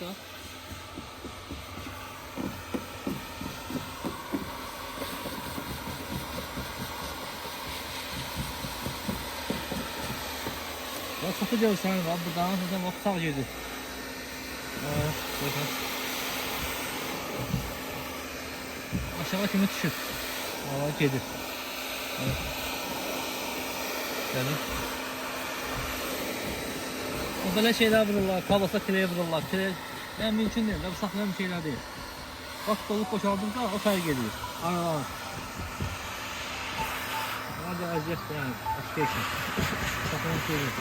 da. Bak satıcı olsan var buradan zaten bak sağ girdi. Bakın. Aşağı kimi düşür. Aa gelir. Evet. Yani. O böyle şeyler vururlar, kabasa kireye vururlar. Kire, ben mümkün değil, bu saklayan bir şeyler değil. Bak dolup boşaldığında o sayı geliyor. Aralar. Hadi aziyet yani, başka için. Saklayan bir şey değil.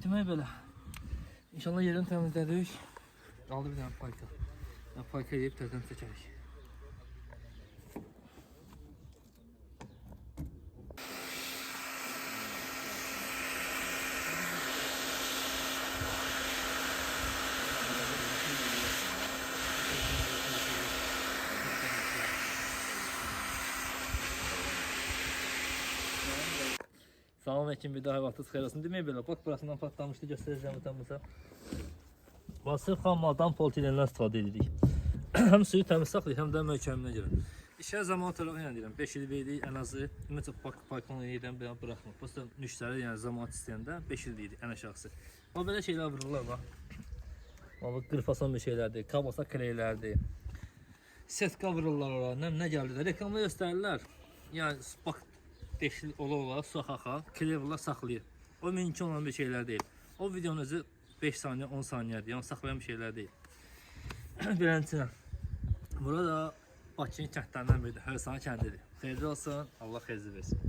Demek böyle. İnşallah yerini temizledik. Aldı bir tane payka. Ya payka yiyip terden seçerik. Selamünaleyküm, bir daha vaxtınız xeyir olsun. Demək belə, bak burasından patlamışdı, göstərəcəm utanmasa. Vasır xam maldan polietilendən istifadə edirik. Həm suyu təmiz saxlayır, həm də möhkəminə görə. İşə zamanı olaraq yəni deyirəm, 5 il verdik ən azı. Ümumiyyətlə paykonla yerdən belə buraxmır. Prosta müştəri yəni zamanı istəyəndə 5 il deyir ən aşağısı. O belə şeylər vururlar bax. Bax qırfasan bir şeylərdir, kabasa kreylərdir. Setka vururlar ora, nə gəldi də reklamda göstərirlər. Yəni bax deşli ola su axaxa, krevlər saxlayır. O mümkün olan bir şeyler değil. O videonun özü 5 saniye 10 saniyedir. Yəni saxlayan bir şeyler değil. Birinci. Burada Bakının kəndlərindən biridir. Hörsan kəndidir. Xeyirli olsun. Allah xeyirli versin.